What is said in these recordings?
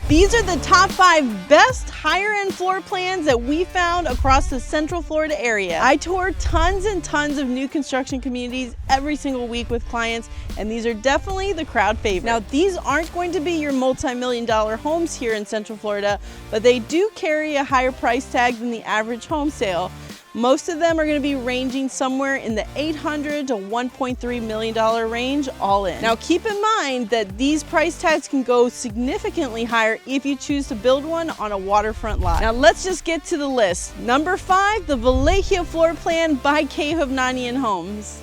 These are the top 5 best higher end floor plans that we found across the Central Florida area. I tour tons and tons of new construction communities every single week with clients, and these are definitely the crowd favorite. Now, these aren't going to be your multi-million-dollar homes here in Central Florida, but they do carry a higher price tag than the average home sale. Most of them are going to be ranging somewhere in the $800 to $1.3 million range all in. Now keep in mind that these price tags can go significantly higher if you choose to build one on a waterfront lot. Now let's just get to the list. Number 5, the Vallejo floor plan by Hovnanian Homes.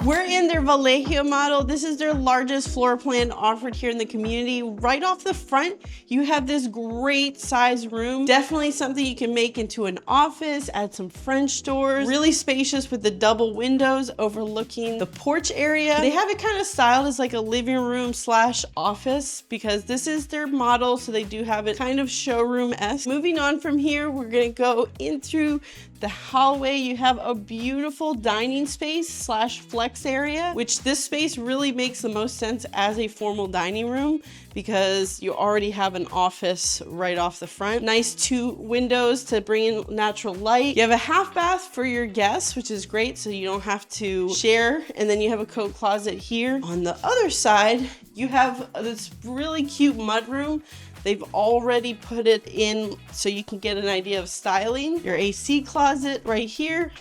We're in their Vallejo model. This is their largest floor plan offered here in the community. Right off the front, you have this great size room. Definitely something you can make into an office, add some French doors. Really spacious with the double windows overlooking the porch area. They have it kind of styled as like a living room slash office because this is their model, so they do have it kind of showroom-esque. Moving on from here, we're gonna go in through the hallway. You have a beautiful dining space slash flex area, which this space really makes the most sense as a formal dining room because you already have an office right off the front. Nice 2 windows to bring in natural light. You have a half bath for your guests, which is great, so you don't have to share. And then you have a coat closet here. On the other side, you have this really cute mudroom. They've already put it in so you can get an idea of styling. Your AC closet right here.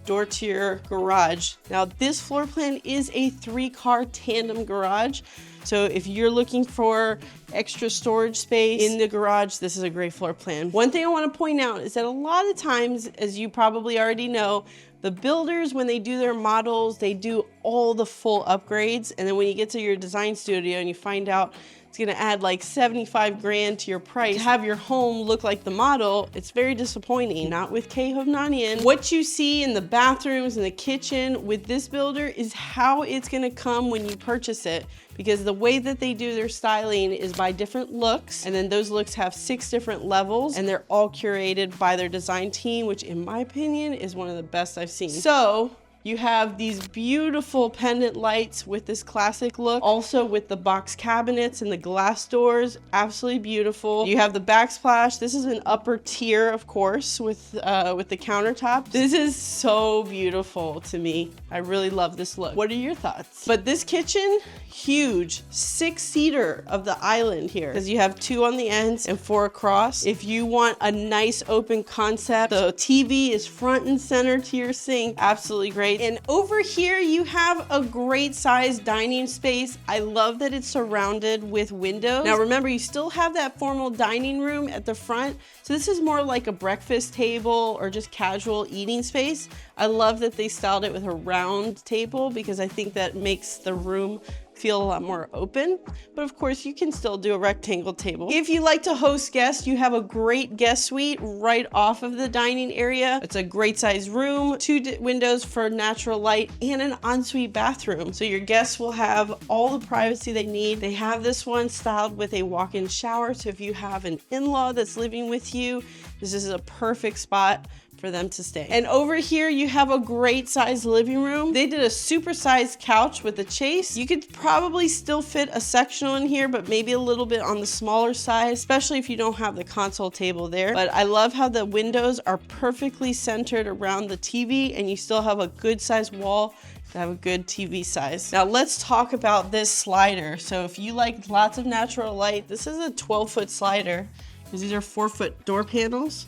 Door to your garage. Now this floor plan is a 3-car tandem garage. So if you're looking for extra storage space in the garage, this is a great floor plan. One thing I want to point out is that a lot of times, as you probably already know, the builders, when they do their models, they do all the full upgrades. And then when you get to your design studio and you find out it's gonna add like 75 grand to your price to have your home look like the model, it's very disappointing. Not with Hovnanian. What you see in the bathrooms and the kitchen with this builder is how it's gonna come when you purchase it, because the way that they do their styling is by different looks, and then those looks have 6 different levels, and they're all curated by their design team, which in my opinion is one of the best I've seen. So you have these beautiful pendant lights with this classic look, also with the box cabinets and the glass doors, absolutely beautiful. You have the backsplash. This is an upper tier, of course, with the countertops. This is so beautiful to me. I really love this look. What are your thoughts? But this kitchen, huge, 6-seater of the island here, because you have 2 on the ends and 4 across. If you want a nice open concept, the TV is front and center to your sink, absolutely great. And over here you have a great sized dining space. I love that it's surrounded with windows. Now remember, you still have that formal dining room at the front, so this is more like a breakfast table or just casual eating space. I love that they styled it with a round table because I think that makes the room feel a lot more open, but of course you can still do a rectangle table. If you like to host guests, you have a great guest suite right off of the dining area. It's a great size room, 2 windows for natural light, and an ensuite bathroom. So your guests will have all the privacy they need. They have this one styled with a walk-in shower, so if you have an in-law that's living with you, this is a perfect spot for them to stay. And over here you have a great sized living room. They did a super sized couch with a chase. You could probably still fit a sectional in here, but maybe a little bit on the smaller side, especially if you don't have the console table there. But I love how the windows are perfectly centered around the TV, and you still have a good sized wall to have a good TV size. Now let's talk about this slider. So if you like lots of natural light, this is a 12-foot slider because these are 4-foot door panels.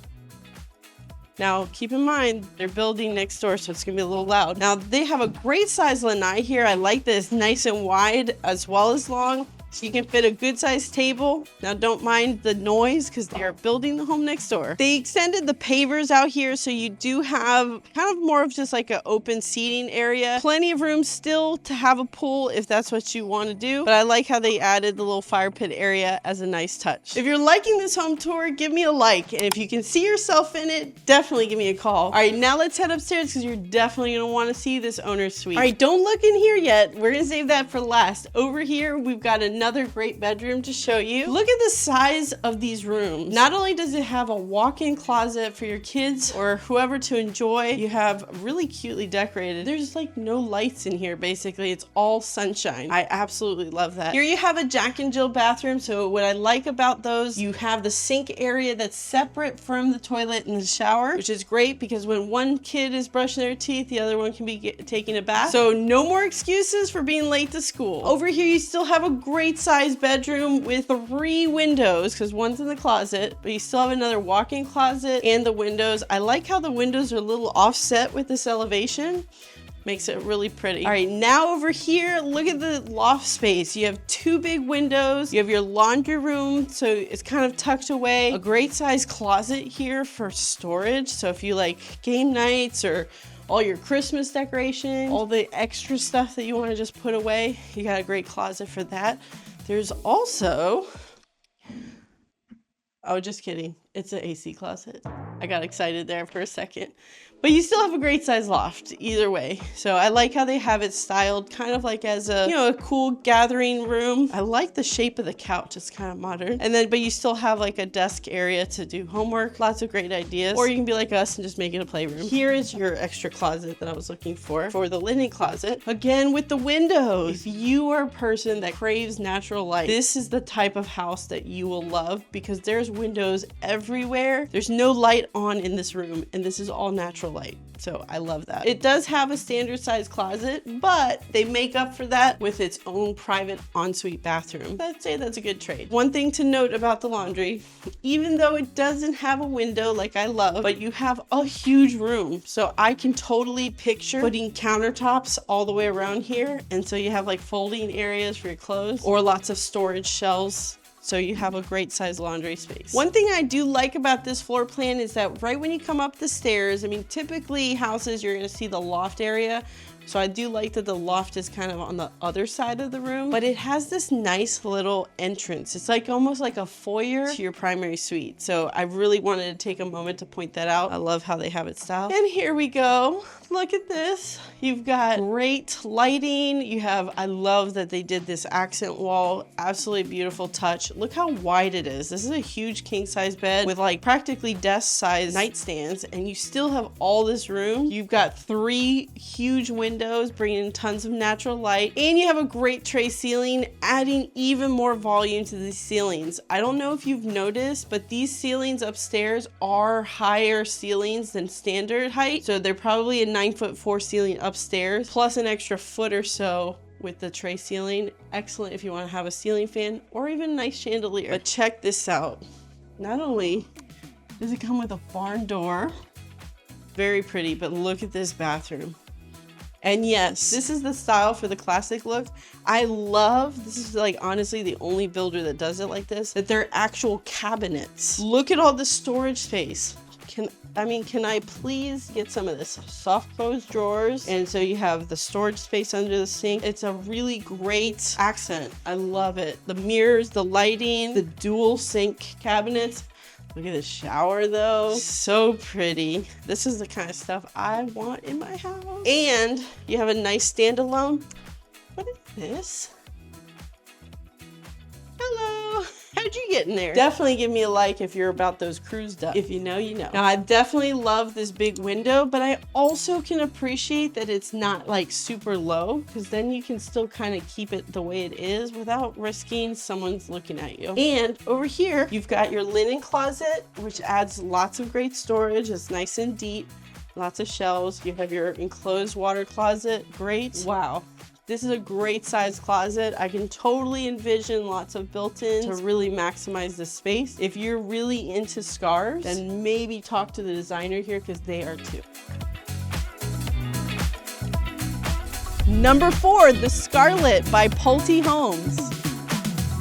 Now, keep in mind, they're building next door, so it's gonna be a little loud. Now, they have a great size lanai here. I like this, nice and wide as well as long. So you can fit a good sized table. Now don't mind the noise because they are building the home next door. They extended the pavers out here, so you do have kind of more of just like an open seating area. Plenty of room still to have a pool if that's what you want to do. But I like how they added the little fire pit area as a nice touch. If you're liking this home tour, give me a like. And if you can see yourself in it, definitely give me a call. All right, now let's head upstairs because you're definitely going to want to see this owner's suite. All right, don't look in here yet. We're going to save that for last. Over here, we've got a another great bedroom to show you. Look at the size of these rooms. Not only does it have a walk-in closet for your kids or whoever to enjoy, you have really cutely decorated. There's like no lights in here, basically. It's all sunshine. I absolutely love that. Here you have a Jack and Jill bathroom. So what I like about those, you have the sink area that's separate from the toilet and the shower, which is great because when one kid is brushing their teeth, the other one can be taking a bath. So no more excuses for being late to school. Over here, you still have a great sized bedroom with 3 windows because one's in the closet, but you still have another walk-in closet and the windows. I like how the windows are a little offset with this elevation. Makes it really pretty. All right, now over here, look at the loft space. You have 2 big windows. You have your laundry room, so it's kind of tucked away. A great size closet here for storage. So if you like game nights or all your Christmas decoration, all the extra stuff that you want to just put away, you got a great closet for that. There's also, oh, just kidding. It's an AC closet. I got excited there for a second. But you still have a great size loft either way. So I like how they have it styled kind of like as a, you know, a cool gathering room. I like the shape of the couch. It's kind of modern. And then, but you still have like a desk area to do homework. Lots of great ideas. Or you can be like us and just make it a playroom. Here is your extra closet that I was looking for the linen closet. Again, with the windows. If you are a person that craves natural light, this is the type of house that you will love because there's windows everywhere. There's no light on in this room and this is all natural light. So I love that. It does have a standard size closet, but they make up for that with its own private ensuite bathroom. I'd say that's a good trade. One thing to note about the laundry, even though it doesn't have a window like I love, but you have a huge room. So I can totally picture putting countertops all the way around here. And so you have like folding areas for your clothes or lots of storage shelves. So you have a great size laundry space. One thing I do like about this floor plan is that right when you come up the stairs, I mean, typically houses, you're gonna see the loft area. So I do like that the loft is kind of on the other side of the room, but it has this nice little entrance. It's like almost like a foyer to your primary suite. So I really wanted to take a moment to point that out. I love how they have it styled. And here we go. Look at this. You've got great lighting. You have, I love that they did this accent wall. Absolutely beautiful touch. Look how wide it is. This is a huge king size bed with like practically desk size nightstands, and you still have all this room. You've got 3 huge windows bringing in tons of natural light, and you have a great tray ceiling, adding even more volume to these ceilings. I don't know if you've noticed, but these ceilings upstairs are higher ceilings than standard height. So they're probably a 9'4" ceiling upstairs, plus an extra foot or so with the tray ceiling. Excellent if you want to have a ceiling fan or even a nice chandelier. But check this out. Not only does it come with a barn door, very pretty, but look at this bathroom. And yes, this is the style for the classic look. I love, this is like honestly the only builder that does it like this, that they're actual cabinets. Look at all the storage space. Can I please get some of this soft close drawers? And so you have the storage space under the sink. It's a really great accent. I love it. The mirrors, the lighting, the dual sink cabinets. Look at the shower though. So pretty. This is the kind of stuff I want in my house. And you have a nice standalone. What is this? Hello. How'd you get in there? Definitely give me a like if you're about those cruise ducks. If you know, you know. Now I definitely love this big window, but I also can appreciate that it's not like super low, because then you can still kind of keep it the way it is without risking someone's looking at you. And over here, you've got your linen closet, which adds lots of great storage. It's nice and deep, lots of shelves. You have your enclosed water closet. Great. Wow. This is a great size closet. I can totally envision lots of built-ins to really maximize the space. If you're really into scarves, then maybe talk to the designer here because they are too. Number 4, the Scarlett by Pulte Homes.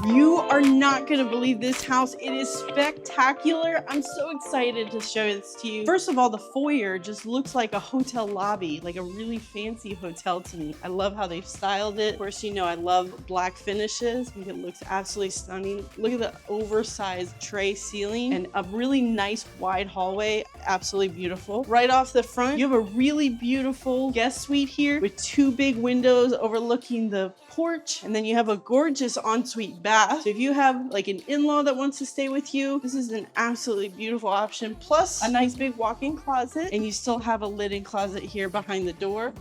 You are not gonna believe this house. It is spectacular. I'm so excited to show this to you. First of all, the foyer just looks like a hotel lobby, like a really fancy hotel to me. I love how they've styled it. Of course, you know I love black finishes. I think it looks absolutely stunning. Look at the oversized tray ceiling and a really nice wide hallway. Absolutely beautiful. Right off the front, you have a really beautiful guest suite here with 2 big windows overlooking the porch, and then you have a gorgeous ensuite bath. So if you have like an in-law that wants to stay with you, this is an absolutely beautiful option. Plus a nice big walk-in closet, and you still have a linen closet here behind the door.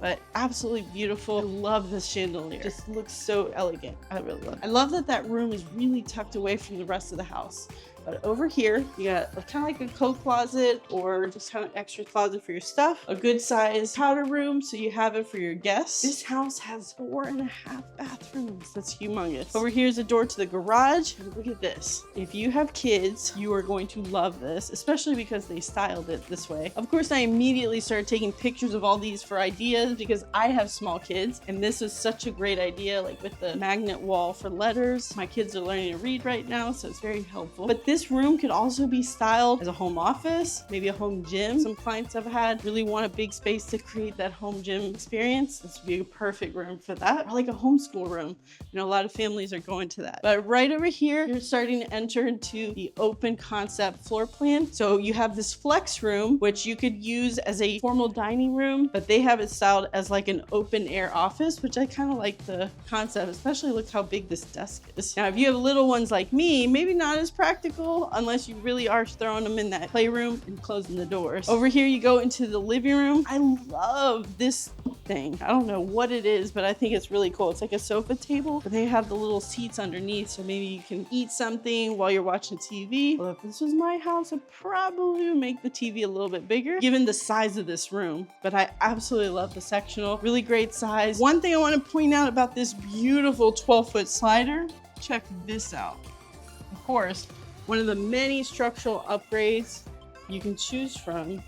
But absolutely beautiful. I love this chandelier. Just looks so elegant. I really love it. I love that that room is really tucked away from the rest of the house. But over here, you got kind of like a coat closet or just kind of extra closet for your stuff. A good size powder room, so you have it for your guests. This house has 4.5 bathrooms. That's humongous. Over here is a door to the garage. And look at this. If you have kids, you are going to love this, especially because they styled it this way. Of course, I immediately started taking pictures of all these for ideas because I have small kids, and this is such a great idea, like with the magnet wall for letters. My kids are learning to read right now, so it's very helpful. But this room could also be styled as a home office, maybe a home gym. Some clients I've had really want a big space to create that home gym experience. This would be a perfect room for that. Or like a homeschool room. You know, a lot of families are going to that. But right over here, you're starting to enter into the open concept floor plan. So you have this flex room, which you could use as a formal dining room, but they have it styled as like an open air office, which I kind of like the concept, especially look how big this desk is. Now, if you have little ones like me, maybe not as practical unless you really are throwing them in that playroom and closing the doors. Over here, you go into the living room. I love this thing. I don't know what it is, but I think it's really cool. It's like a sofa table, but they have the little seats underneath, so maybe you can eat something while you're watching TV. Well, if this was my house, I'd probably make the TV a little bit bigger, given the size of this room. But I absolutely love the sectional. Really great size. One thing I want to point out about this beautiful 12-foot slider, check this out. Of course, one of the many structural upgrades you can choose from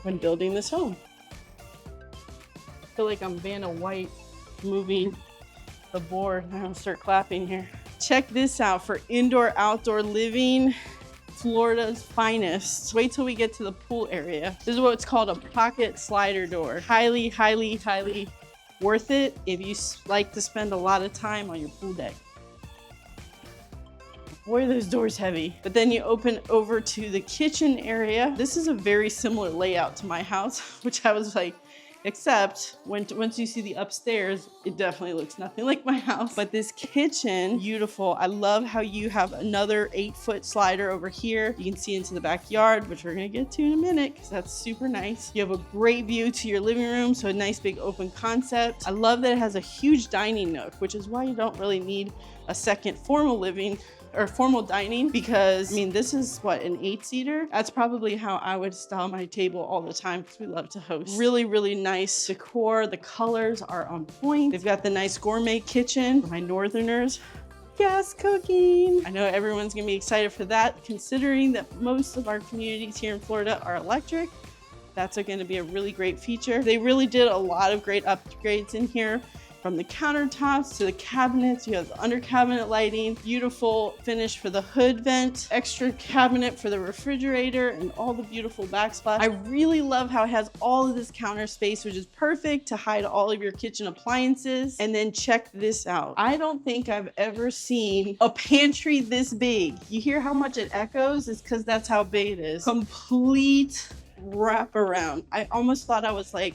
when building this home. I feel like I'm Vanna White moving the board. I'm gonna start clapping here. Check this out for indoor-outdoor living. Florida's finest. Wait till we get to the pool area. This is what's called a pocket slider door. Highly, highly, highly worth it if you like to spend a lot of time on your pool deck. Boy, are those doors heavy. But then you open over to the kitchen area. This is a very similar layout to my house, which I was like, except once you see the upstairs, it definitely looks nothing like my house. But this kitchen, beautiful. I love how you have another 8-foot slider over here. You can see into the backyard, which we're gonna get to in a minute because that's super nice. You have a great view to your living room, so a nice big open concept. I love that it has a huge dining nook, which is why you don't really need a second formal living or formal dining, because I mean, this is what, an 8-seater? That's probably how I would style my table all the time because we love to host. Really, really nice decor. The colors are on point. They've got the nice gourmet kitchen for my northerners. Gas cooking. I know everyone's gonna be excited for that, considering that most of our communities here in Florida are electric. That's going to be a really great feature. They really did a lot of great upgrades in here. From the countertops to the cabinets, you have the under cabinet lighting, beautiful finish for the hood vent, extra cabinet for the refrigerator, and all the beautiful backsplash. I really love how it has all of this counter space, which is perfect to hide all of your kitchen appliances. And then check this out. I don't think I've ever seen a pantry this big. You hear how much it echoes? It's because that's how big it is. Complete wraparound. I almost thought I was like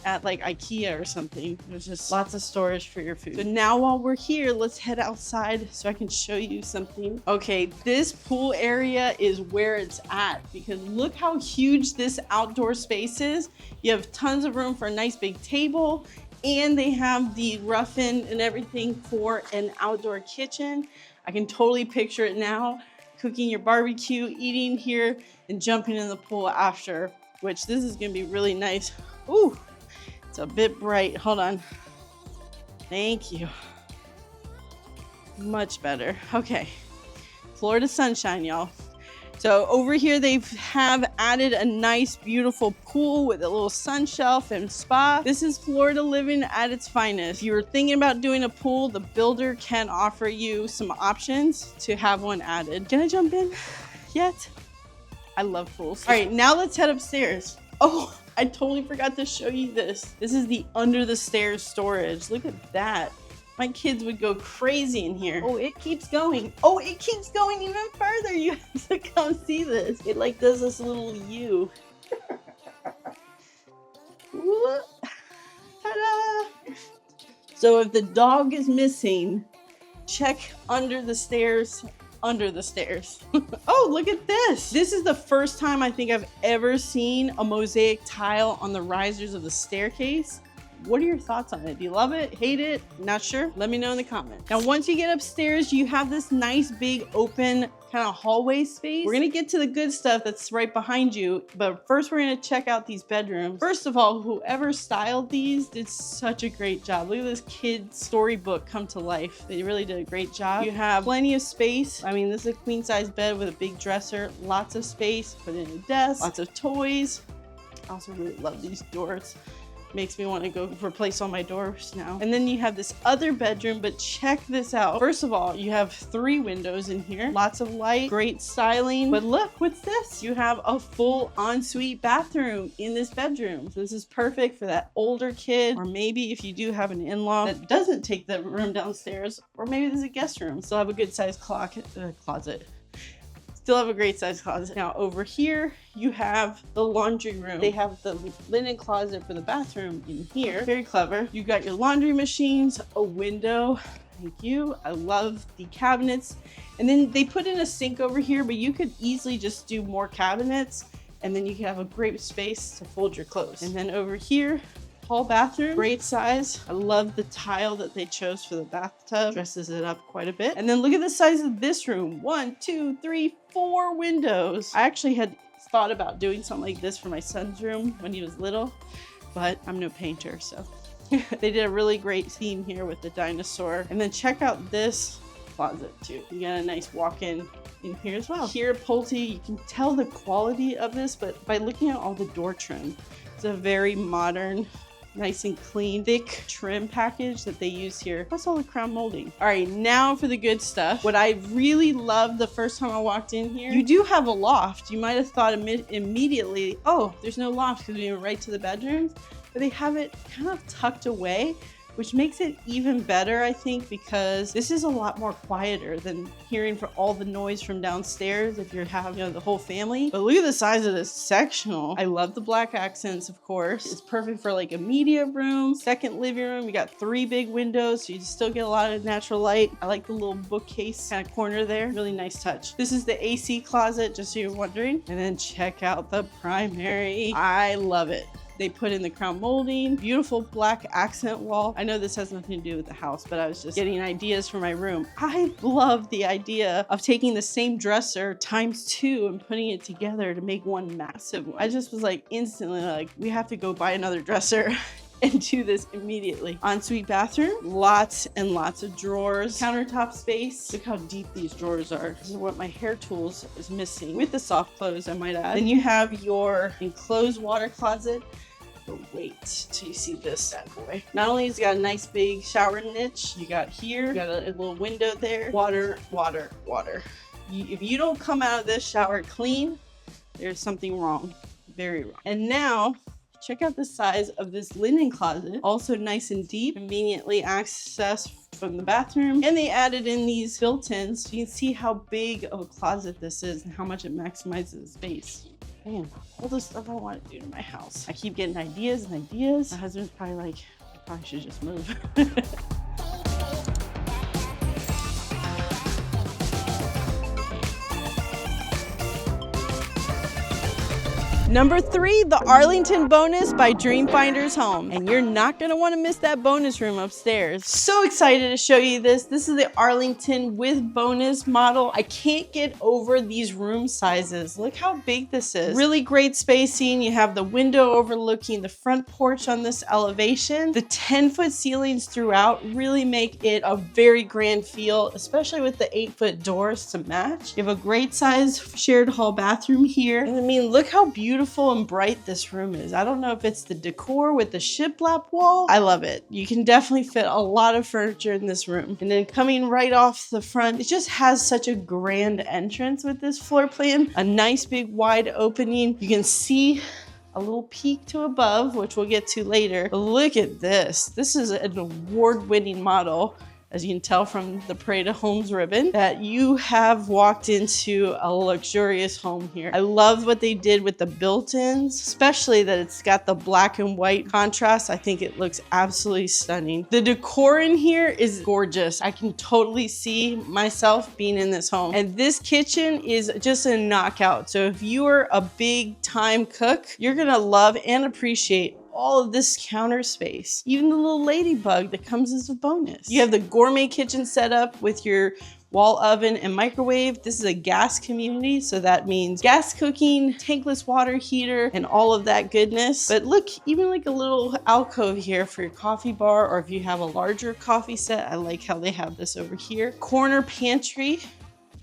at like IKEA or something. There's just lots of storage for your food. So now while we're here, let's head outside so I can show you something. Okay, this pool area is where it's at because look how huge this outdoor space is. You have tons of room for a nice big table, and they have the rough-in and everything for an outdoor kitchen. I can totally picture it now, cooking your barbecue, eating here, and jumping in the pool after, which this is gonna be really nice. Ooh. It's a bit bright. Hold on. Thank you. Much better. Okay. Florida sunshine, y'all. So over here, they have added a nice, beautiful pool with a little sun shelf and spa. This is Florida living at its finest. If you're thinking about doing a pool, the builder can offer you some options to have one added. Can I jump in yet? I love pools. All right, now let's head upstairs. Oh, I totally forgot to show you this. This is the under the stairs storage. Look at that. My kids would go crazy in here. Oh, it keeps going. Oh, it keeps going even further. You have to come see this. It like does this little U. Ta-da! So if the dog is missing, check under the stairs. Under the stairs. Oh, look at this. This is the first time I think I've ever seen a mosaic tile on the risers of the staircase. What are your thoughts on it? Do you love it? Hate it? Not sure? Let me know in the comments. Now, once you get upstairs, you have this nice big open kind of hallway space. We're gonna get to the good stuff that's right behind you, but first we're gonna check out these bedrooms. First of all, whoever styled these did such a great job. Look at this kid's storybook come to life. They really did a great job. You have plenty of space. I mean, this is a queen size bed with a big dresser, lots of space, put in a desk, lots of toys. I also really love these doors. Makes me want to go replace all my doors now. And then you have this other bedroom, but check this out. First of all, you have 3 windows in here, lots of light, great styling. But look, what's this? You have a full ensuite bathroom in this bedroom. So this is perfect for that older kid, or maybe if you do have an in-law that doesn't take the room downstairs, or maybe there's a guest room. Still have a good sized closet. Still have a great size closet. Now over here, you have the laundry room. They have the linen closet for the bathroom in here. Very clever. You got your laundry machines, a window. Thank you. I love the cabinets. And then they put in a sink over here, but you could easily just do more cabinets, and then you can have a great space to fold your clothes. And then over here, hall bathroom, great size. I love the tile that they chose for the bathtub. Dresses it up quite a bit. And then look at the size of this room. 1, 2, 3, 4 windows. I actually had thought about doing something like this for my son's room when he was little, but I'm no painter, so. They did a really great theme here with the dinosaur. And then check out this closet too. You got a nice walk-in in here as well. Here at Pulte, you can tell the quality of this, but by looking at all the door trim. It's a very modern, nice and clean, thick trim package that they use here, plus all the crown molding. All right, now for the good stuff. What I really loved the first time I walked in here, you do have a loft. You might have thought immediately, oh, there's no loft because we went right to the bedrooms, but they have it kind of tucked away, which makes it even better, I think, because this is a lot more quieter than hearing for all the noise from downstairs if you're having, the whole family. But look at the size of this sectional. I love the black accents, of course. It's perfect for like a media room, second living room. You got 3 big windows, so you still get a lot of natural light. I like the little bookcase kind of corner there. Really nice touch. This is the AC closet, just so you're wondering. And then check out the primary. I love it. They put in the crown molding, beautiful black accent wall. I know this has nothing to do with the house, but I was just getting ideas for my room. I love the idea of taking the same dresser ×2 and putting it together to make one massive one. I just was like instantly like, we have to go buy another dresser and do this immediately. Ensuite bathroom, lots and lots of drawers. Countertop space. Look how deep these drawers are. This is what my hair tools is missing, with the soft clothes, I might add. Then you have your enclosed water closet. But wait till you see this bad boy. Not only has it got a nice big shower niche, you got here, you got a little window there. Water, water, water. If you don't come out of this shower clean, there's something wrong. Very wrong. And now, check out the size of this linen closet. Also nice and deep, conveniently accessed from the bathroom. And they added in these built-ins so you can see how big of a closet this is and how much it maximizes the space. Man, all the stuff I want to do to my house. I keep getting ideas and ideas. My husband's probably like, I probably should just move. Number 3, the Arlington bonus by Dreamfinders Home. And you're not gonna wanna miss that bonus room upstairs. So excited to show you this. This is the Arlington with bonus model. I can't get over these room sizes. Look how big this is. Really great spacing. You have the window overlooking the front porch on this elevation. The 10-foot ceilings throughout really make it a very grand feel, especially with the 8-foot doors to match. You have a great size shared hall bathroom here. And I mean, look how beautiful and bright this room is. I don't know if it's the decor with the shiplap wall. I love it. You can definitely fit a lot of furniture in this room. And then coming right off the front, it just has such a grand entrance with this floor plan. A nice big wide opening. You can see a little peek to above, which we'll get to later. But look at this. This is an award-winning model, as you can tell from the Pulte Homes ribbon, that you have walked into a luxurious home here. I love what they did with the built-ins, especially that it's got the black and white contrast. I think it looks absolutely stunning. The decor in here is gorgeous. I can totally see myself being in this home. And this kitchen is just a knockout. So if you are a big time cook, you're gonna love and appreciate all of this counter space. Even the little ladybug that comes as a bonus. You have the gourmet kitchen set up with your wall oven and microwave. This is a gas community, so that means gas cooking, tankless water heater, and all of that goodness. But look, even like a little alcove here for your coffee bar, or if you have a larger coffee set, I like how they have this over here. Corner pantry.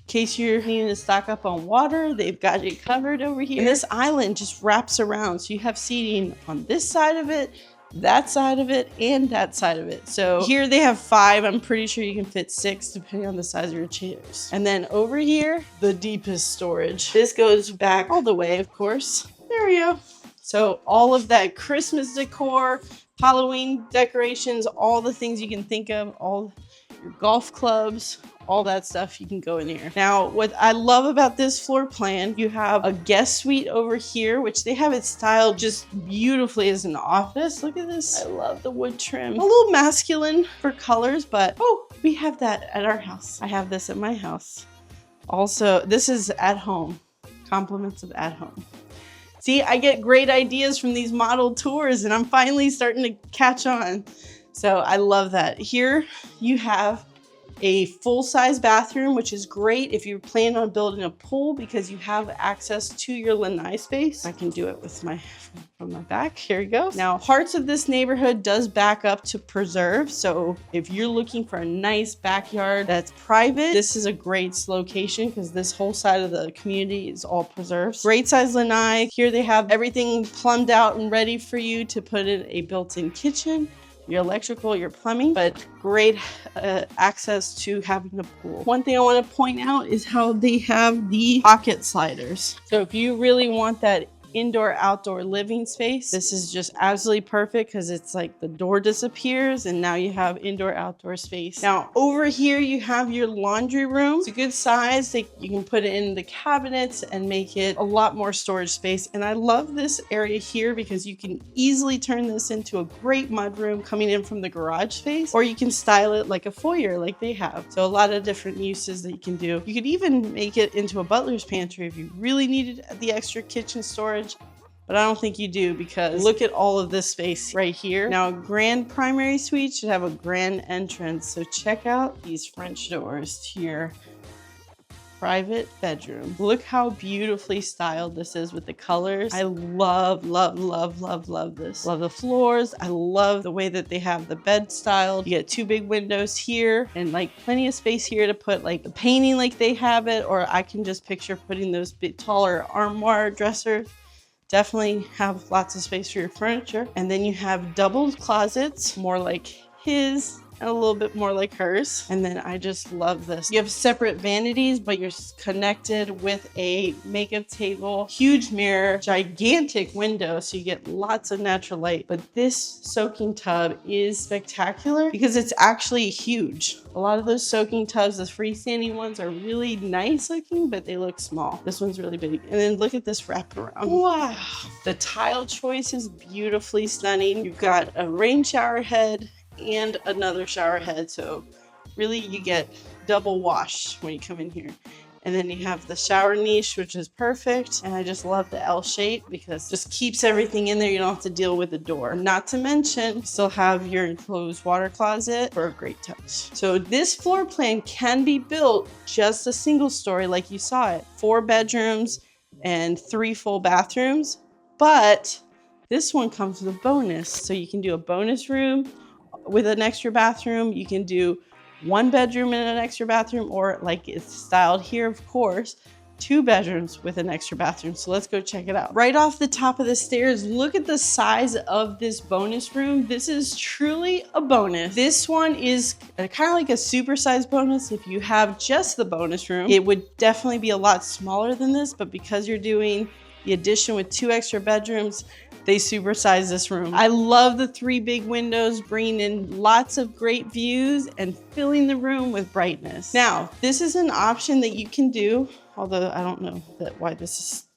In case you're needing to stock up on water, they've got it covered over here. And this island just wraps around. So you have seating on this side of it, that side of it, and that side of it. So here they have 5. I'm pretty sure you can fit 6 depending on the size of your chairs. And then over here, the deepest storage. This goes back all the way, of course. There we go. So all of that Christmas decor, Halloween decorations, all the things you can think of, all your golf clubs, all that stuff you can go in here. Now, what I love about this floor plan, you have a guest suite over here, which they have it styled just beautifully as an office. Look at this. I love the wood trim. A little masculine for colors, but oh, we have that at our house. I have this at my house. Also, this is at home. Compliments of at home. See, I get great ideas from these model tours and I'm finally starting to catch on. So I love that. Here you have a full-size bathroom, which is great if you're planning on building a pool because you have access to your lanai space. I can do it with from my back. Here we go. Now, parts of this neighborhood does back up to preserve. So if you're looking for a nice backyard that's private, this is a great location because this whole side of the community is all preserved. Great size lanai. Here they have everything plumbed out and ready for you to put in a built-in kitchen, your electrical, your plumbing, but great access to having a pool. One thing I want to point out is how they have the pocket sliders. So if you really want that indoor-outdoor living space, this is just absolutely perfect because it's like the door disappears and now you have indoor-outdoor space. Now over here you have your laundry room. It's a good size. You can put it in the cabinets and make it a lot more storage space. And I love this area here because you can easily turn this into a great mudroom coming in from the garage space, or you can style it like a foyer like they have. So a lot of different uses that you can do. You could even make it into a butler's pantry if you really needed the extra kitchen storage. But I don't think you do because look at all of this space right here. Now, a grand primary suite should have a grand entrance. So check out these French doors to your private bedroom. Look how beautifully styled this is with the colors. I love, love, love, love, love this. Love the floors. I love the way that they have the bed styled. You get 2 big windows here and like plenty of space here to put like the painting like they have it, or I can just picture putting those bit taller armoire dressers. Definitely have lots of space for your furniture. And then you have double closets, more like his and a little bit more like hers. And then I just love this. You have separate vanities, but you're connected with a makeup table, huge mirror, gigantic window, so you get lots of natural light. But this soaking tub is spectacular because it's actually huge. A lot of those soaking tubs, the freestanding ones, are really nice looking, but they look small. This one's really big. And then look at this wraparound. Wow. The tile choice is beautifully stunning. You've got a rain shower head and another shower head. So really you get double wash when you come in here. And then you have the shower niche, which is perfect. And I just love the L shape because it just keeps everything in there. You don't have to deal with the door. Not to mention, you still have your enclosed water closet for a great touch. So this floor plan can be built just a single story like you saw it. 4 bedrooms and 3 full bathrooms. But this one comes with a bonus. So you can do a bonus room with an extra bathroom. You can do 1 bedroom and an extra bathroom, or like it's styled here, of course, 2 bedrooms with an extra bathroom. So let's go check it out. Right off the top of the stairs, look at the size of this bonus room. This is truly a bonus. This one is kind of like a supersized bonus. If you have just the bonus room, it would definitely be a lot smaller than this, but because you're doing the addition with 2 extra bedrooms, they supersize this room. I love the 3 big windows, bringing in lots of great views and filling the room with brightness. Now, this is an option that you can do, although I don't know why this is,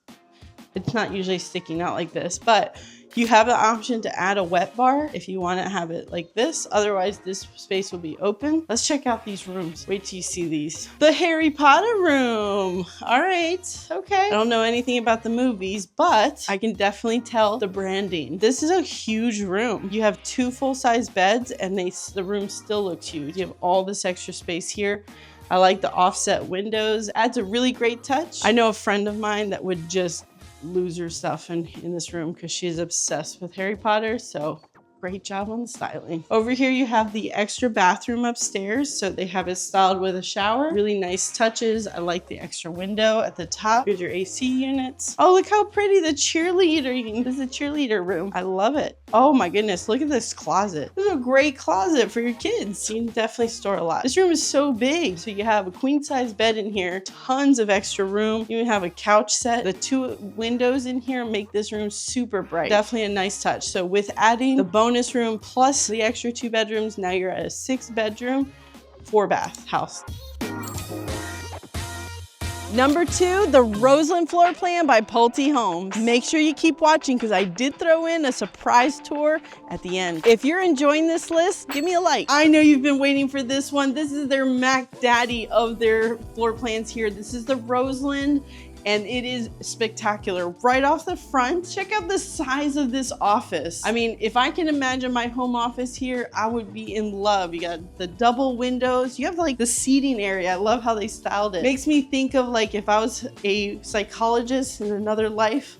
it's not usually sticking out like this, but you have an option to add a wet bar if you want to have it like this. Otherwise, this space will be open. Let's check out these rooms. Wait till you see these. The Harry Potter room. All right, okay. I don't know anything about the movies, but I can definitely tell the branding. This is a huge room. You have 2 full-size beds and the room still looks huge. You have all this extra space here. I like the offset windows. Adds a really great touch. I know a friend of mine that would just lose her stuff in this room because she's obsessed with Harry Potter. So great job on the styling. Over here, you have the extra bathroom upstairs. So they have it styled with a shower. Really nice touches. I like the extra window at the top. Here's your AC units. Oh, look how pretty the cheerleader. This is a cheerleader room. I love it. Oh my goodness, look at this closet. This is a great closet for your kids. You can definitely store a lot. This room is so big. So you have a queen size bed in here, tons of extra room. You even have a couch set. The 2 windows in here make this room super bright. Definitely a nice touch. So with adding the bonus room plus the extra 2 bedrooms, now you're at a 6 bedroom, 4 bath house. Number 2, the Roseland floor plan by Pulte Homes. Make sure you keep watching because I did throw in a surprise tour at the end. If you're enjoying this list, give me a like. I know you've been waiting for this one. This is their Mac Daddy of their floor plans here. This is the Roseland, and it is spectacular. Right off the front, check out the size of this office. I mean, if I can imagine my home office here, I would be in love. You got the double windows. You have like the seating area. I love how they styled it. Makes me think of like if I was a psychologist in another life,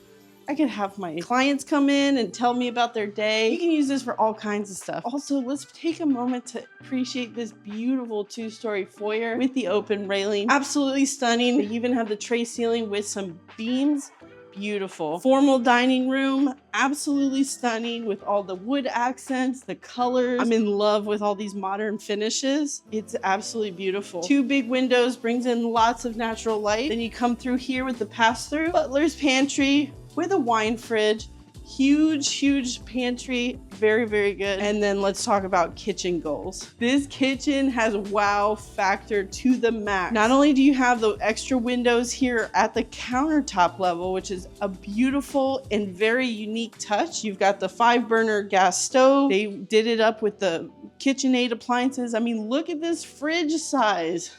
I could have my clients come in and tell me about their day. You can use this for all kinds of stuff. Also, let's take a moment to appreciate this beautiful 2-story foyer with the open railing. Absolutely stunning. They even have the tray ceiling with some beams. Beautiful. Formal dining room, absolutely stunning with all the wood accents, the colors. I'm in love with all these modern finishes. It's absolutely beautiful. 2 big windows brings in lots of natural light. Then you come through here with the pass-through. Butler's pantry with a wine fridge. Huge pantry, very good. And then let's talk about kitchen goals. This kitchen has wow factor to the max. Not only do you have the extra windows here at the countertop level, which is a beautiful and very unique touch. You've got the 5-burner gas stove. They did it up with the KitchenAid appliances. I mean, look at this fridge size.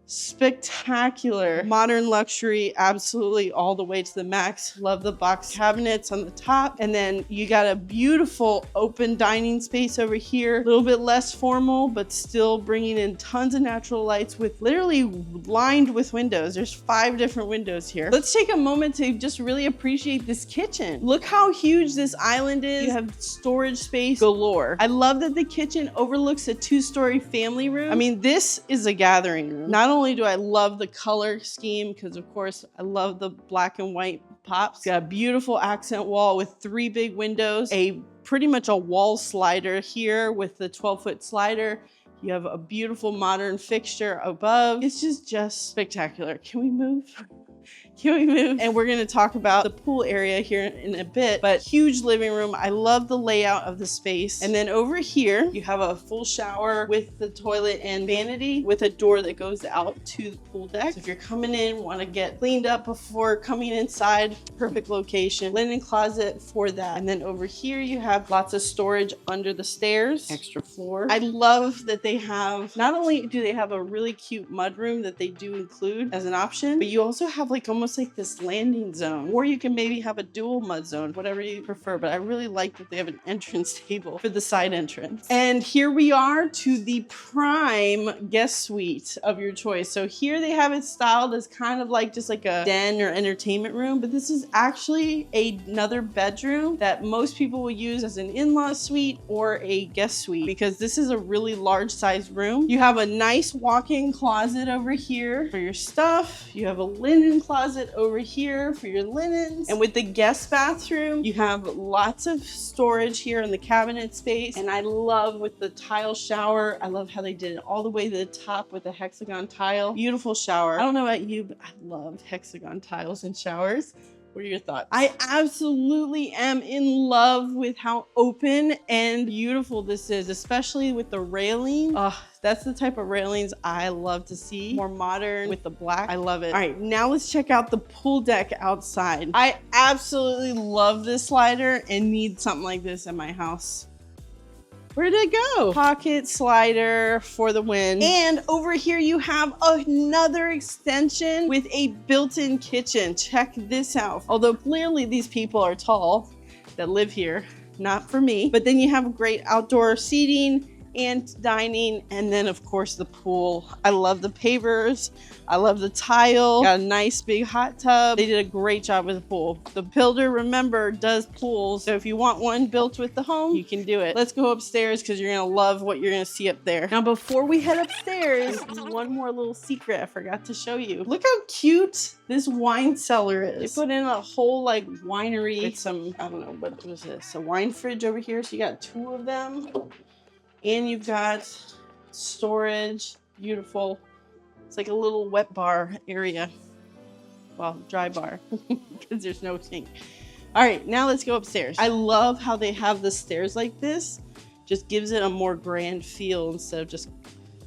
Spectacular. Modern luxury, absolutely all the way to the max. Love the box cabinets on the top. And then you got a beautiful open dining space over here. A little bit less formal, but still bringing in tons of natural lights with literally lined with windows. There's 5 different windows here. Let's take a moment to just really appreciate this kitchen. Look how huge this island is. You have storage space galore. I love that the kitchen overlooks a 2-story family room. I mean, this is a gathering room. Not only do I love the color scheme, because of course I love the black and white pops. It's got a beautiful accent wall with 3 big windows, pretty much a wall slider here with the 12-foot slider. You have a beautiful modern fixture above. It's just spectacular. Can we move? Can we move? And we're gonna talk about the pool area here in a bit, but huge living room. I love the layout of the space. And then over here, you have a full shower with the toilet and vanity with a door that goes out to the pool deck. So if you're coming in, wanna get cleaned up before coming inside, perfect location. Linen closet for that. And then over here, you have lots of storage under the stairs, extra floor. I love that they have, not only do they have a really cute mudroom that they do include as an option, but you also have like almost like this landing zone, or you can maybe have a dual mud zone, whatever you prefer. But I really like that they have an entrance table for the side entrance. And here we are to the prime guest suite of your choice. So here they have it styled as kind of like just like a den or entertainment room, but this is actually another bedroom that most people will use as an in-law suite or a guest suite, because this is a really large size room. You have a nice walk-in closet over here for your stuff. You have a linen closet over here for your linens. And with the guest bathroom, you have lots of storage here in the cabinet space. And I love with the tile shower, I love how they did it all the way to the top with the hexagon tile. Beautiful shower. I don't know about you, but I love hexagon tiles in showers. What are your thoughts? I absolutely am in love with how open and beautiful this is, especially with the railing. Oh, that's the type of railings I love to see. More modern with the black. I love it. All right, now let's check out the pool deck outside. I absolutely love this slider and need something like this in my house. Where'd it go? Pocket slider for the win. And over here you have another extension with a built-in kitchen. Check this out. Although clearly these people are tall that live here, not for me. But then you have great outdoor seating and dining, and then of course the pool. I love the pavers. I love the tile. Got a nice big hot tub. They did a great job with the pool. The builder, remember, does pools. So if you want one built with the home, you can do it. Let's go upstairs because you're gonna love what you're gonna see up there. Now before we head upstairs, one more little secret I forgot to show you. Look how cute this wine cellar is. They put in a whole like winery with some, I don't know, what was this? A wine fridge over here. So you got two of them. And you've got storage, beautiful. It's like a little wet bar area. Well, dry bar, because there's no sink. All right, now let's go upstairs. I love how they have the stairs like this. Just gives it a more grand feel instead of just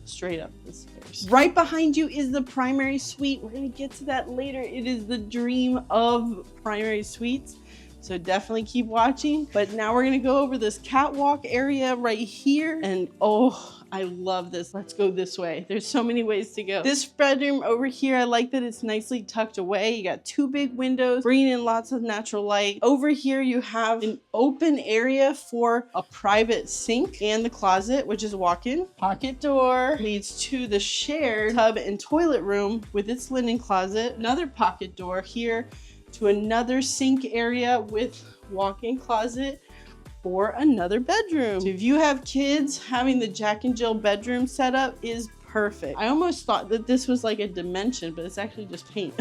straight up the stairs. Right behind you is the primary suite. We're gonna get to that later. It is the dream of primary suites. So definitely keep watching. But now we're gonna go over this catwalk area right here. And oh, I love this. Let's go this way. There's so many ways to go. This bedroom over here, I like that it's nicely tucked away. You got two big windows, bringing in lots of natural light. Over here, you have an open area for a private sink and the closet, which is walk-in. Pocket door leads to the shared tub and toilet room with its linen closet. Another pocket door here to another sink area with walk-in closet for another bedroom. So if you have kids, having the Jack and Jill bedroom setup is perfect. I almost thought that this was like a dimension, but it's actually just paint.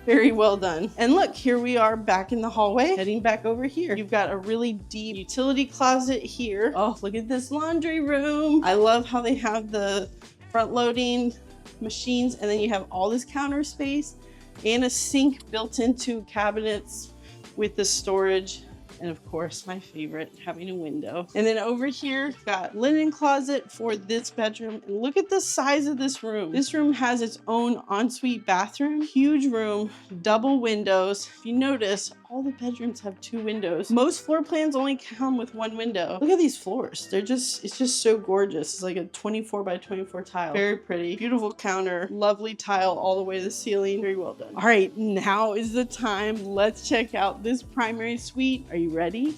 Very well done. And look, here we are back in the hallway, heading back over here. You've got a really deep utility closet here. Oh, look at this laundry room. I love how they have the front loading machines, and then you have all this counter space and a sink built into cabinets with the storage. And of course, my favorite, having a window. And then over here, got linen closet for this bedroom. And look at the size of this room. This room has its own ensuite bathroom, huge room, double windows. If you notice, all the bedrooms have two windows. Most floor plans only come with one window. Look at these floors. It's just so gorgeous. It's like a 24 by 24 tile. Very pretty. Beautiful counter, lovely tile all the way to the ceiling. Very well done. All right, now is the time. Let's check out this primary suite. Are you ready?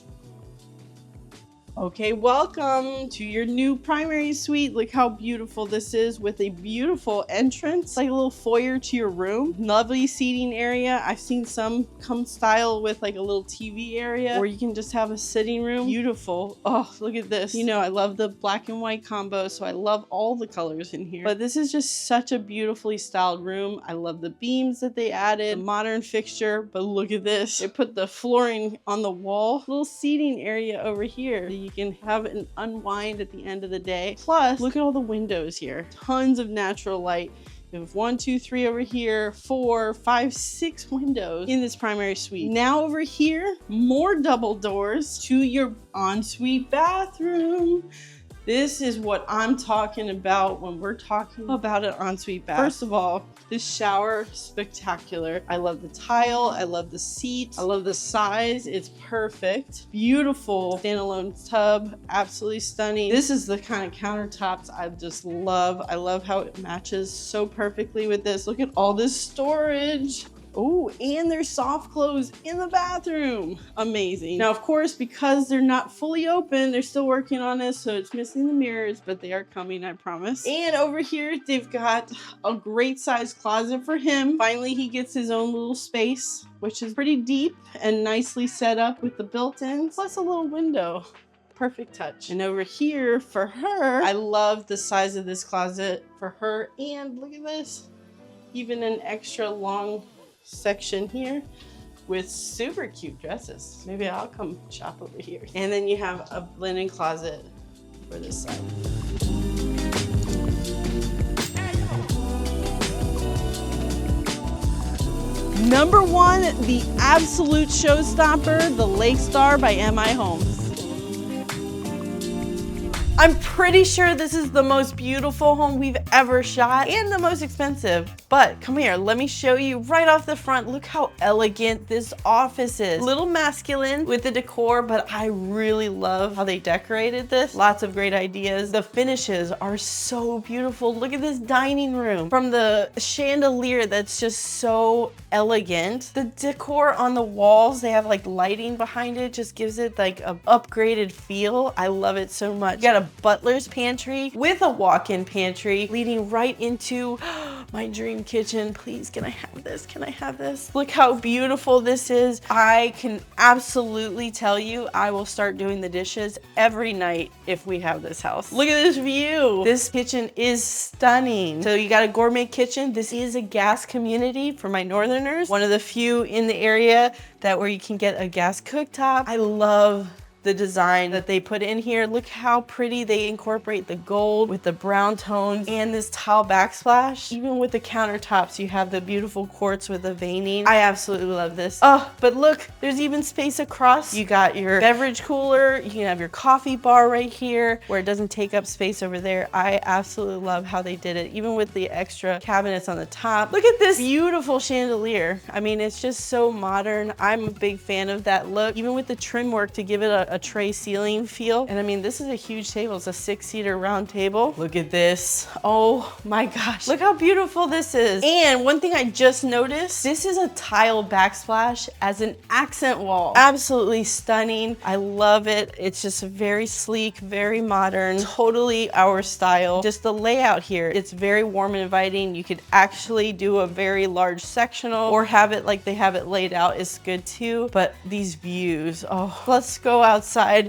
Okay, welcome to your new primary suite. Look how beautiful this is with a beautiful entrance, like a little foyer to your room. Lovely seating area. I've seen some come style with like a little TV area, or you can just have a sitting room. Beautiful. Oh, look at this. You know, I love the black and white combo, so I love all the colors in here. But this is just such a beautifully styled room. I love the beams that they added, the modern fixture, but look at this. They put the flooring on the wall. Little seating area over here. You can have an unwind at the end of the day. Plus, look at all the windows here. Tons of natural light. We have 1, 2, 3 over here, 4, 5, 6 windows in this primary suite. Now over here, more double doors to your ensuite bathroom. This is what I'm talking about when we're talking about an ensuite bath. First of all, this shower, spectacular. I love the tile, I love the seat, I love the size, it's perfect. Beautiful standalone tub, absolutely stunning. This is the kind of countertops I just love. I love how it matches so perfectly with this. Look at all this storage. Oh, and there's soft clothes in the bathroom. Amazing. Now, of course, because they're not fully open, they're still working on this, so it's missing the mirrors, but they are coming, I promise. And over here, they've got a great size closet for him. Finally, he gets his own little space, which is pretty deep and nicely set up with the built-in, plus a little window. Perfect touch. And over here for her, I love the size of this closet for her. And look at this, even an extra long section here with super cute dresses. Maybe I'll come shop over here. And then you have a linen closet for this side. Number 1, the absolute showstopper, the Lakestar by MI Homes. I'm pretty sure this is the most beautiful home we've ever shot and the most expensive. But come here, let me show you right off the front. Look how elegant this office is. A little masculine with the decor, but I really love how they decorated this. Lots of great ideas. The finishes are so beautiful. Look at this dining room. From the chandelier that's just so elegant. The decor on the walls, they have like lighting behind it, just gives it like an upgraded feel. I love it so much. You got a butler's pantry with a walk-in pantry leading right into my dream kitchen. Please, can I have this? Can I have this? Look how beautiful this is. I can absolutely tell you I will start doing the dishes every night if we have this house. Look at this view. This kitchen is stunning. So you got a gourmet kitchen. This is a gas community for my northerners. One of the few in the area where you can get a gas cooktop. I love the design that they put in here. Look how pretty they incorporate the gold with the brown tones and this tile backsplash. Even with the countertops, you have the beautiful quartz with the veining. I absolutely love this. Oh, but look, there's even space across. You got your beverage cooler. You can have your coffee bar right here where it doesn't take up space over there. I absolutely love how they did it, even with the extra cabinets on the top. Look at this beautiful chandelier. I mean, it's just so modern. I'm a big fan of that look, even with the trim work to give it a tray ceiling feel. And I mean, this is a huge table. It's a 6-seater round table. Look at this. Oh my gosh. Look how beautiful this is. And one thing I just noticed, this is a tile backsplash as an accent wall. Absolutely stunning. I love it. It's just very sleek, very modern, totally our style. Just the layout here, it's very warm and inviting. You could actually do a very large sectional or have it like they have it laid out is good too. But these views, oh, let's go outside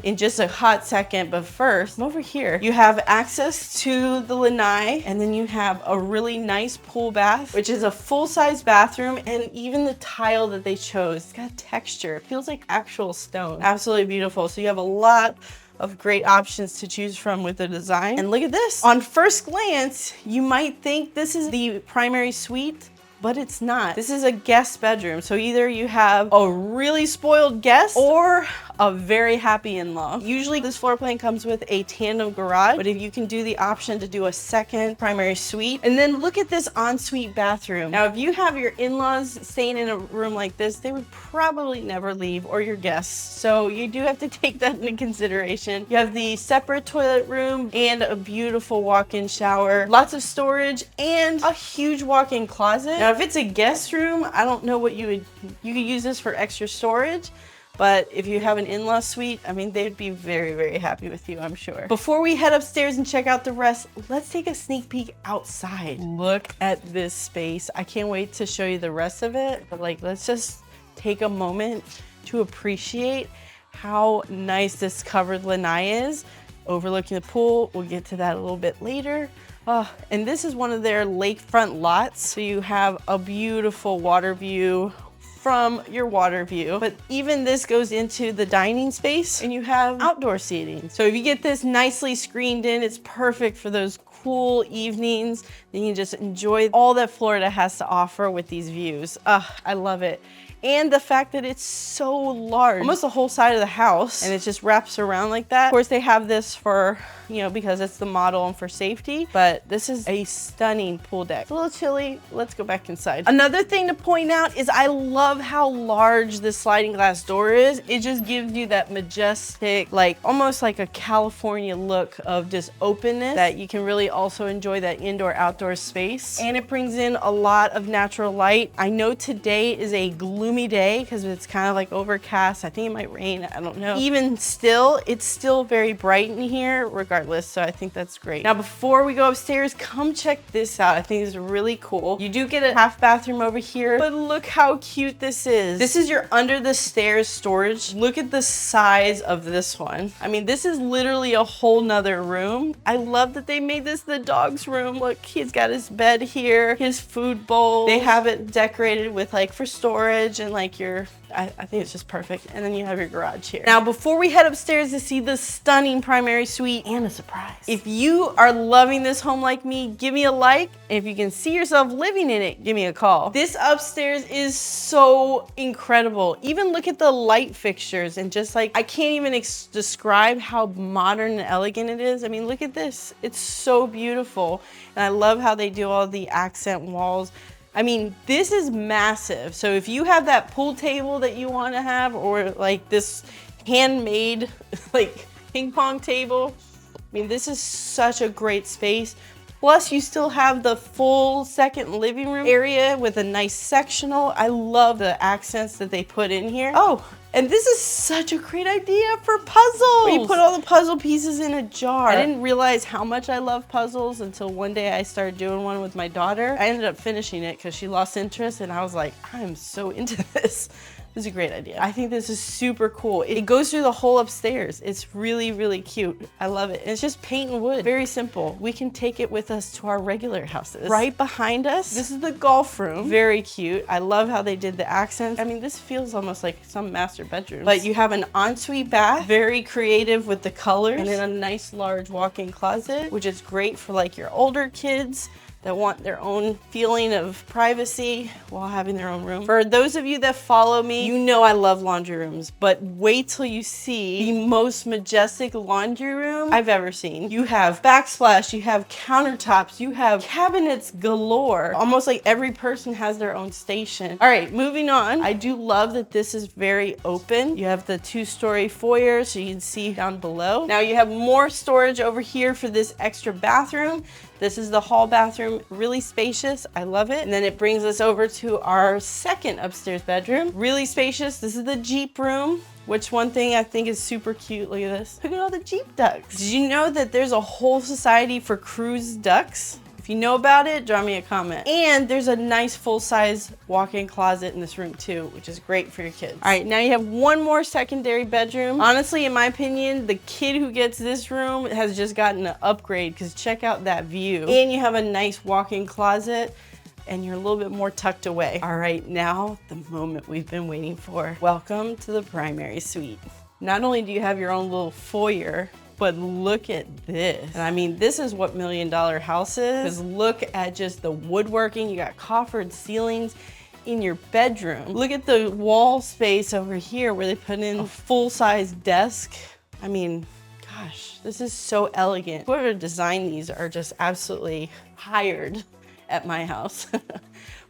in just a hot second, but first, over here, you have access to the lanai, and then you have a really nice pool bath, which is a full-size bathroom, and even the tile that they chose, it's got texture. It feels like actual stone. Absolutely beautiful. So you have a lot of great options to choose from with the design. And look at this. On first glance, you might think this is the primary suite, but it's not. This is a guest bedroom. So either you have a really spoiled guest or a very happy in-law. Usually this floor plan comes with a tandem garage, but if you can do the option to do a second primary suite. And then look at this ensuite bathroom. Now, if you have your in-laws staying in a room like this, they would probably never leave, or your guests. So you do have to take that into consideration. You have the separate toilet room and a beautiful walk-in shower, lots of storage, and a huge walk-in closet. Now, if it's a guest room, I don't know what you could use this for extra storage. But if you have an in-law suite, I mean, they'd be very, very happy with you, I'm sure. Before we head upstairs and check out the rest, let's take a sneak peek outside. Look at this space. I can't wait to show you the rest of it. But like, let's just take a moment to appreciate how nice this covered lanai is, overlooking the pool. We'll get to that a little bit later. And this is one of their lakefront lots. So you have a beautiful water view from your water view, but even this goes into the dining space and you have outdoor seating. So if you get this nicely screened in, it's perfect for those cool evenings, then you can just enjoy all that Florida has to offer with these views. I love it. And the fact that it's so large, almost the whole side of the house, and it just wraps around like that. Of course, they have this for, you know, because it's the model and for safety, but this is a stunning pool deck. It's a little chilly. Let's go back inside. Another thing to point out is I love how large this sliding glass door is. It just gives you that majestic, like almost like a California look of just openness that you can really also enjoy that indoor-outdoor space. And it brings in a lot of natural light. I know today is a gloomy day because it's kind of like overcast. I think it might rain, I don't know. Even still, it's still very bright in here regardless, so I think that's great. Now before we go upstairs, come check this out. I think it's really cool. You do get a half bathroom over here, but look how cute this is. This is your under the stairs storage. Look at the size of this one. I mean, this is literally a whole nother room. I love that they made this the dog's room. Look, he's got his bed here, his food bowl. They have it decorated with like for storage and like your, I think it's just perfect. And then you have your garage here. Now, before we head upstairs to see the stunning primary suite and a surprise, if you are loving this home like me, give me a like. And if you can see yourself living in it, give me a call. This upstairs is so incredible. Even look at the light fixtures and just like, I can't even describe how modern and elegant it is. I mean, look at this. It's so beautiful. And I love how they do all the accent walls. I mean, this is massive. So if you have that pool table that you want to have, or like this handmade like ping pong table, I mean, this is such a great space. Plus you still have the full second living room area with a nice sectional. I love the accents that they put in here. Oh, and this is such a great idea for puzzles. Where you put all the puzzle pieces in a jar. I didn't realize how much I love puzzles until one day I started doing one with my daughter. I ended up finishing it because she lost interest and I was like, I'm so into this. This is a great idea. I think this is super cool. It goes through the whole upstairs. It's really, really cute. I love it. And it's just paint and wood. Very simple. We can take it with us to our regular houses. Right behind us, this is the golf room. Very cute. I love how they did the accents. I mean, this feels almost like some master bedroom. But you have an ensuite bath. Very creative with the colors. And then a nice large walk-in closet, which is great for like your older kids that want their own feeling of privacy while having their own room. For those of you that follow me, you know I love laundry rooms, but wait till you see the most majestic laundry room I've ever seen. You have backsplash, you have countertops, you have cabinets galore. Almost like every person has their own station. All right, moving on. I do love that this is very open. You have the 2-story foyer so you can see down below. Now you have more storage over here for this extra bathroom. This is the hall bathroom, really spacious. I love it. And then it brings us over to our second upstairs bedroom. Really spacious. This is the Jeep room, which one thing I think is super cute. Look at this. Look at all the Jeep ducks. Did you know that there's a whole society for cruise ducks? If you know about it, drop me a comment. And there's a nice full-size walk-in closet in this room too, which is great for your kids. All right, now you have one more secondary bedroom. Honestly, in my opinion, the kid who gets this room has just gotten an upgrade because check out that view. And you have a nice walk-in closet and you're a little bit more tucked away. All right, now the moment we've been waiting for. Welcome to the primary suite. Not only do you have your own little foyer, but look at this. And I mean, this is what $1 million house is. Because look at just the woodworking. You got coffered ceilings in your bedroom. Look at the wall space over here where they put in a full-size desk. I mean, gosh, this is so elegant. Whoever designed these are just absolutely hired at my house.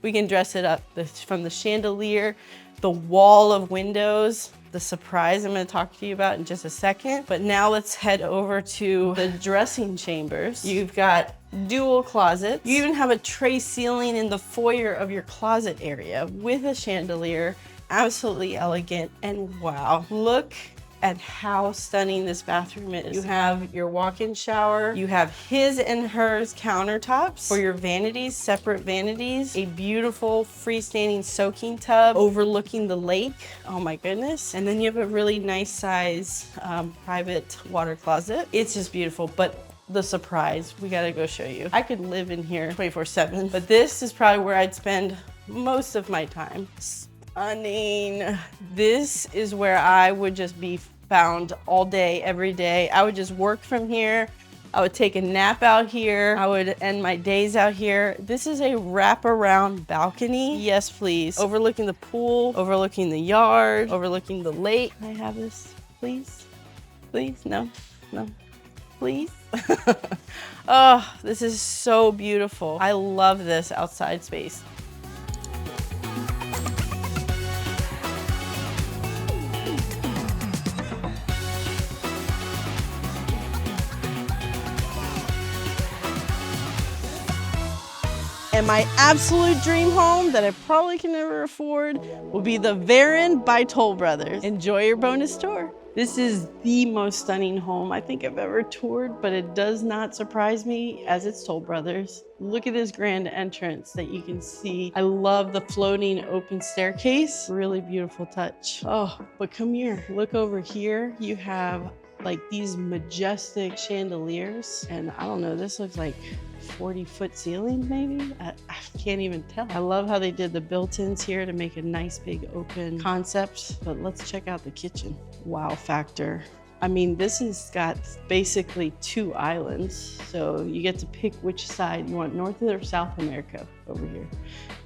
We can dress it up from the chandelier, the wall of windows, the surprise I'm going to talk to you about in just a second. But now let's head over to the dressing chambers. You've got dual closets. You even have a tray ceiling in the foyer of your closet area with a chandelier. Absolutely elegant. And wow, look at how stunning this bathroom is. You have your walk-in shower. You have his and hers countertops for your vanities, separate vanities. A beautiful freestanding soaking tub overlooking the lake. Oh my goodness. And then you have a really nice size private water closet. It's just beautiful, but the surprise, we gotta go show you. I could live in here 24/7, but this is probably where I'd spend most of my time. Stunning. This is where I would just be found all day, every day. I would just work from here, I would take a nap out here. I would end my days out here. This is a wraparound balcony. Yes, please. Overlooking the pool, overlooking the yard, overlooking the lake. Can I have this, please? Please? No? No? Please? Oh, this is so beautiful. I love this outside space. And my absolute dream home that I probably can never afford will be the Varen by Toll Brothers. Enjoy your bonus tour. This is the most stunning home I think I've ever toured, but it does not surprise me as it's Toll Brothers. Look at this grand entrance that you can see. I love the floating open staircase. Really beautiful touch. Oh, but come here. Look over here. You have like these majestic chandeliers. And I don't know, this looks like 40-foot ceiling maybe? I can't even tell. I love how they did the built-ins here to make a nice big open concept, but let's check out the kitchen. Wow factor. I mean, this has got basically 2 islands, so you get to pick which side you want, North or South America over here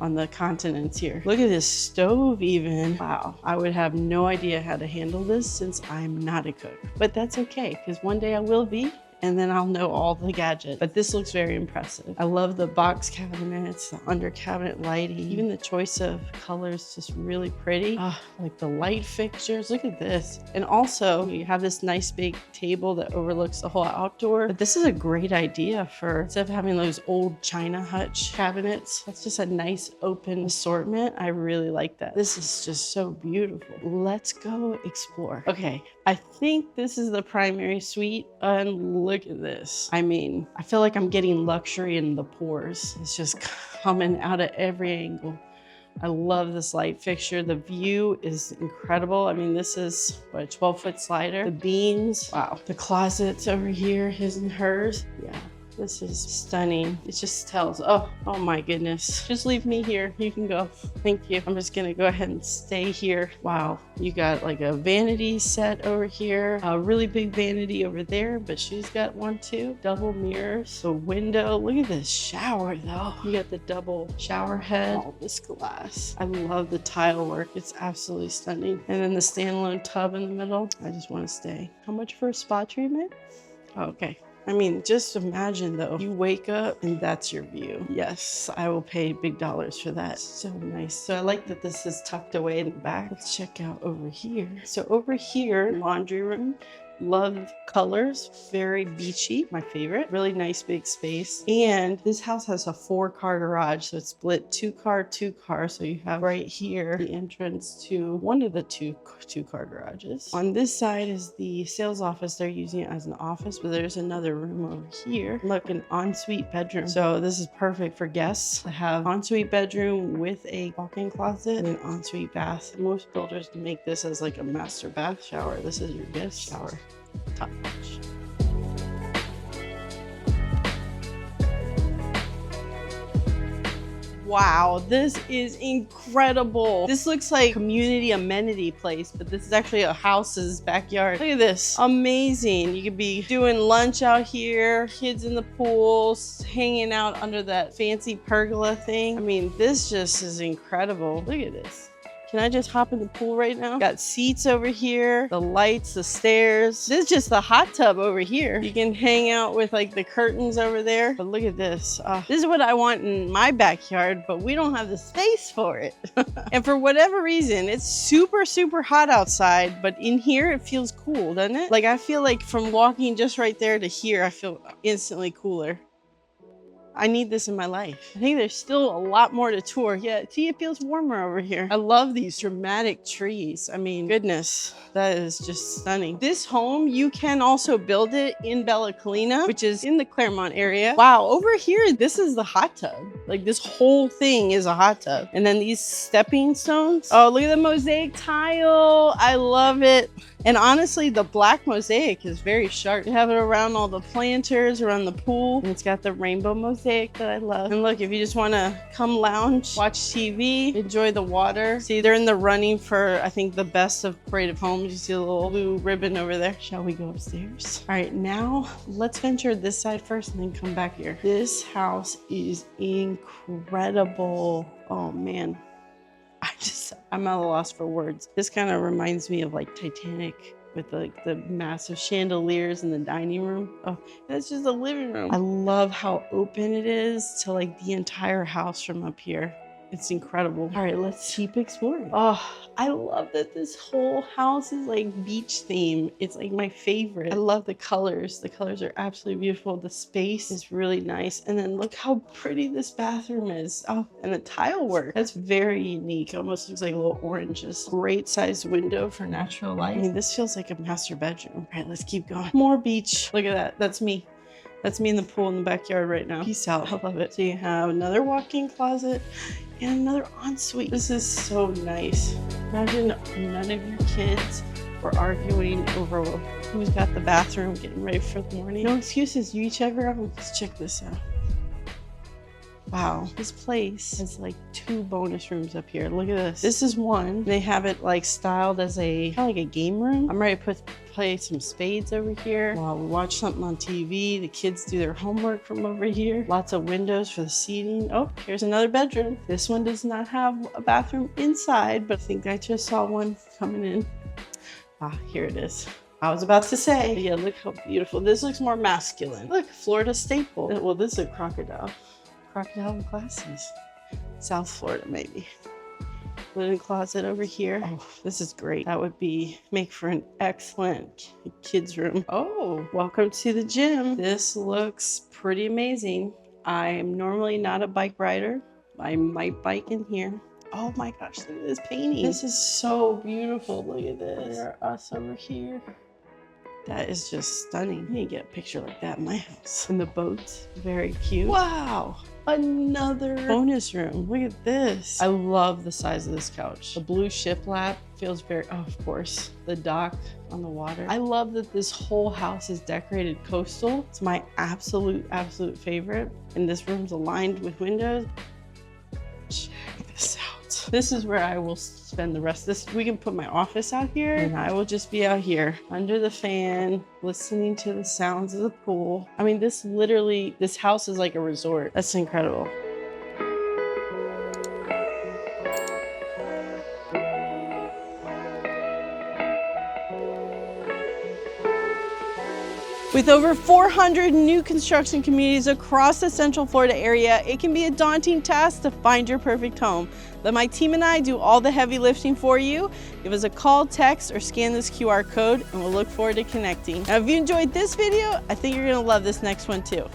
on the continents here. Look at this stove even. Wow, I would have no idea how to handle this since I'm not a cook, but that's okay, because one day I will be, and then I'll know all the gadgets. But this looks very impressive. I love the box cabinets, the under cabinet lighting, even the choice of colors, just really pretty. Like the light fixtures, look at this. And also you have this nice big table that overlooks the whole outdoor. But this is a great idea for, instead of having those old China hutch cabinets, that's just a nice open assortment. I really like that. This is just so beautiful. Let's go explore. Okay, I think this is the primary suite, and look at this. I mean, I feel like I'm getting luxury in the pores. It's just coming out of every angle. I love this light fixture. The view is incredible. I mean, this is what, a 12-foot slider. The beams, wow. The closets over here, his and hers. Yeah. This is stunning. It just tells, oh my goodness. Just leave me here. You can go. Thank you. I'm just gonna go ahead and stay here. Wow, you got like a vanity set over here, a really big vanity over there, but she's got one too. Double mirrors, the window. Look at this shower though. You got the double shower head, all this glass. I love the tile work. It's absolutely stunning. And then the standalone tub in the middle. I just want to stay. How much for a spa treatment? Oh, okay. I mean, just imagine though, you wake up and that's your view. Yes, I will pay big dollars for that. So nice. So I like that this is tucked away in the back. Let's check out over here. So over here, laundry room. Love colors, very beachy, my favorite. Really nice big space. And this house has a 4-car garage, so it's split 2-car, 2-car. So you have right here the entrance to one of the two-car garages. On this side is the sales office. They're using it as an office, but there's another room over here. Look, an ensuite bedroom. So this is perfect for guests to have ensuite bedroom with a walk-in closet and an ensuite bath. Most builders make this as like a master bath shower. This is your guest shower. Top notch. Wow, this is incredible. This looks like a community amenity place, but this is actually a house's backyard. Look at this, amazing. You could be doing lunch out here, kids in the pool, hanging out under that fancy pergola thing. I mean, this just is incredible. Look at this. Can I just hop in the pool right now? Got seats over here, the lights, the stairs. This is just the hot tub over here. You can hang out with like the curtains over there. But look at this. This is what I want in my backyard, but we don't have the space for it. And for whatever reason, it's super, super hot outside, but in here it feels cool, doesn't it? Like I feel like from walking just right there to here, I feel instantly cooler. I need this in my life. I think there's still a lot more to tour. Yeah, see, it feels warmer over here. I love these dramatic trees. I mean, goodness, that is just stunning. This home, you can also build it in Bella Collina, which is in the Clermont area. Wow, over here, this is the hot tub. Like this whole thing is a hot tub. And then these stepping stones. Oh, look at the mosaic tile. I love it. And honestly, the black mosaic is very sharp. You have it around all the planters, around the pool. And it's got the rainbow mosaic that I love. And look, if you just want to come lounge, watch TV, enjoy the water. See, they're in the running for, I think, the best of Pulte Homes. You see a little blue ribbon over there. Shall we go upstairs? All right, now let's venture this side first and then come back here. This house is incredible. Oh man. I'm at a loss for words. This kind of reminds me of like Titanic with like the massive chandeliers in the dining room. Oh, that's just a living room. I love how open it is to like the entire house from up here. It's incredible. All right, let's keep exploring. Oh, I love that this whole house is like beach theme. It's like my favorite. I love the colors. The colors are absolutely beautiful. The space is really nice. And then look how pretty this bathroom is. Oh, and the tile work. That's very unique. Almost looks like little oranges. Great sized window for natural light. I mean, this feels like a master bedroom. All right, let's keep going. More beach. Look at that. That's me. That's me in the pool in the backyard right now. Peace out. I love it. So you have another walk-in closet and another ensuite. This is so nice. Imagine none of your kids were arguing over who's got the bathroom, getting ready for the morning. No excuses. You each have your own. Let's check this out. Wow, this place has like 2 bonus rooms up here. Look at this. This is one. They have it like styled as a kind of like a game room. I'm ready to play some spades over here while we watch something on TV. The kids do their homework from over here. Lots of windows for the seating. Oh, here's another bedroom. This one does not have a bathroom inside, but I think I just saw one coming in. Ah, here it is. I was about to say, yeah, look how beautiful. This looks more masculine. Look, Florida staple. Well, this is a crocodile. Crocodile glasses. South Florida, maybe. Linen closet over here. Oh, this is great. That would make for an excellent kids room. Oh, welcome to the gym. This looks pretty amazing. I am normally not a bike rider. I might bike in here. Oh my gosh, look at this painting. This is so beautiful. Look at this. There are us over here. That is just stunning. I need to get a picture like that in my house. And the boats, very cute. Wow, another bonus room. Look at this. I love the size of this couch. The blue shiplap feels very, oh, of course, the dock on the water. I love that this whole house is decorated coastal. It's my absolute favorite. And this room's aligned with windows. Check this out. This is where I will spend the rest of this. We can put my office out here and I will just be out here under the fan, listening to the sounds of the pool. I mean, this house is like a resort. That's incredible. With over 400 new construction communities across the Central Florida area, it can be a daunting task to find your perfect home. Let my team and I do all the heavy lifting for you. Give us a call, text, or scan this QR code, and we'll look forward to connecting. Now, if you enjoyed this video, I think you're gonna love this next one too.